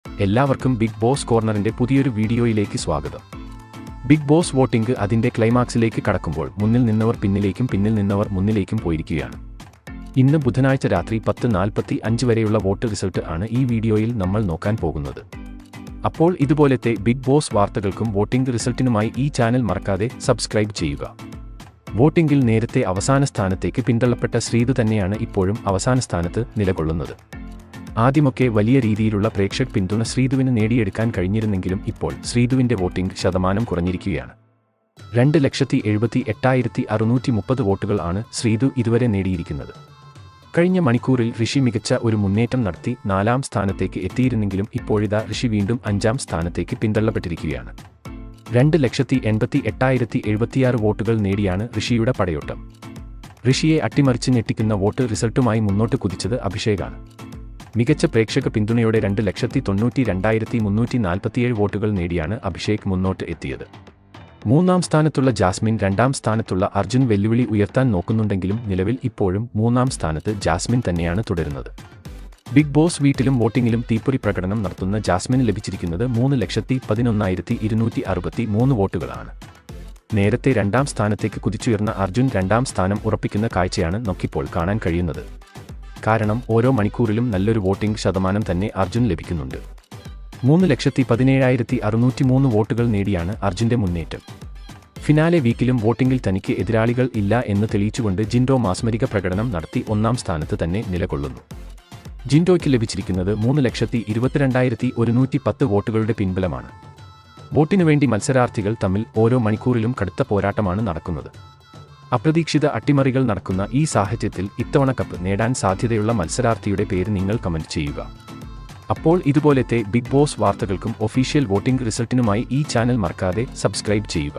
എല്ലാവർക്കും big boss കോർണറിന്റെ പുതിയൊരു വീഡിയോയിലേക്ക് സ്വാഗതം. ബിഗ് ബോസ് വോട്ടിംഗ് അതിന്റെ ക്ലൈമാക്സിലേക്ക് കടക്കുമ്പോൾ മുന്നിൽ നിന്നവർ പിന്നിലേക്കും പിന്നിൽ നിന്നവർ മുന്നിലേക്കും പോയിരിക്കുകയാണ്. ഇന്ന് ബുധനാഴ്ച രാത്രി 10:45 വരെയുള്ള വോട്ട് റിസൾട്ട് ആണ് ഈ വീഡിയോയിൽ നമ്മൾ നോക്കാൻ പോകുന്നത്. അപ്പോൾ ഇതുപോലത്തെ ബിഗ് ബോസ് വാർത്തകൾക്കും വോട്ടിംഗ് റിസൾട്ടിനുമായി ഈ ചാനൽ മറക്കാതെ സബ്സ്ക്രൈബ് ചെയ്യുക. വോട്ടിംഗിൽ നേരത്തെ അവസാന സ്ഥാനത്തേക്ക് പിന്തള്ളപ്പെട്ട ശ്രീതു തന്നെയാണ് ഇപ്പോഴും അവസാന സ്ഥാനത്ത് നിലകൊള്ളുന്നത്. ആദ്യമൊക്കെ വലിയ രീതിയിലുള്ള പ്രേക്ഷക പിന്തുണ ശ്രീതുവിന് നേടിയെടുക്കാൻ കഴിഞ്ഞിരുന്നെങ്കിലും ഇപ്പോൾ ശ്രീതുവിന്റെ വോട്ടിംഗ് ശതമാനം കുറഞ്ഞിരിക്കുകയാണ്. 2,78,630 വോട്ടുകൾ ആണ് ശ്രീതു ഇതുവരെ നേടിയിരിക്കുന്നത്. കഴിഞ്ഞ മണിക്കൂറിൽ ഋഷി മികച്ച ഒരു മുന്നേറ്റം നടത്തി 4ാം സ്ഥാനത്തേക്ക് എത്തിയിരുന്നെങ്കിലും ഇപ്പോഴിതാ ഋഷി വീണ്ടും 5ാം സ്ഥാനത്തേക്ക് പിന്തള്ളപ്പെട്ടിരിക്കുകയാണ്. 2,88,076 വോട്ടുകൾ നേടിയാണ് ഋഷിയുടെ പടയോട്ടം. ഋഷിയെ അട്ടിമറിച്ച് ഞെട്ടിക്കുന്ന വോട്ട് റിസൾട്ടുമായി മുന്നോട്ട് കുതിച്ചത് അഭിഷേകാണ്. മികച്ച പ്രേക്ഷക പിന്തുണയോടെ 2,92,347 വോട്ടുകൾ നേടിയാണ് അഭിഷേക് മുന്നോട്ട് എത്തിയത്. 3ാം സ്ഥാനത്തുള്ള ജാസ്മിൻ, 2ാം സ്ഥാനത്തുള്ള അർജുൻ വെല്ലുവിളി ഉയർത്താൻ നോക്കുന്നുണ്ടെങ്കിലും നിലവിൽ ഇപ്പോഴും 3ാം സ്ഥാനത്ത് ജാസ്മിൻ തന്നെയാണ് തുടരുന്നത്. ബിഗ് ബോസ് വീട്ടിലും വോട്ടിംഗിലും തീപ്പൊരി പ്രകടനം നടത്തുന്ന ജാസ്മിന് ലഭിച്ചിരിക്കുന്നത് 3,11,263 വോട്ടുകളാണ്. നേരത്തെ 2ാം സ്ഥാനത്തേക്ക് കുതിച്ചുയർന്ന അർജുൻ 2ാം സ്ഥാനം ഉറപ്പിക്കുന്ന കാഴ്ചയാണ് നമുക്കിപ്പോൾ കാണാൻ കഴിയുന്നത്. കാരണം ഓരോ മണിക്കൂറിലും നല്ലൊരു വോട്ടിംഗ് ശതമാനം തന്നെ അർജുൻ ലഭിക്കുന്നുണ്ട്. 3,17,603 വോട്ടുകൾ നേടിയാണ് അർജുന്റെ മുന്നേറ്റം. ഫിനാലെ വീക്കിലും വോട്ടിംഗിൽ തനിക്ക് എതിരാളികൾ ഇല്ല എന്ന് തെളിയിച്ചുകൊണ്ട് ജിൻഡോ മാസ്മരിക പ്രകടനം നടത്തി 1ാം സ്ഥാനത്ത് തന്നെ നിലകൊള്ളുന്നു. ജിൻഡോയ്ക്ക് ലഭിച്ചിരിക്കുന്നത് 3,22,110 വോട്ടുകളുടെ പിൻബലമാണ്. വോട്ടിനുവേണ്ടി മത്സരാർത്ഥികൾ തമ്മിൽ ഓരോ മണിക്കൂറിലും കടുത്ത പോരാട്ടമാണ് നടക്കുന്നത്. അപ്രതീക്ഷിത അട്ടിമറികൾ നടക്കുന്ന ഈ സാഹചര്യത്തിൽ ഇത്തവണ കപ്പ് നേടാൻ സാധ്യതയുള്ള മത്സരാർത്ഥിയുടെ പേര് നിങ്ങൾ കമന്റ് ചെയ്യുക. അപ്പോൾ ഇതുപോലത്തെ ബിഗ് ബോസ് വാർത്തകൾക്കും ഒഫീഷ്യൽ വോട്ടിംഗ് റിസൾട്ടിനുമായി ഈ ചാനൽ മറക്കാതെ സബ്സ്ക്രൈബ് ചെയ്യുക.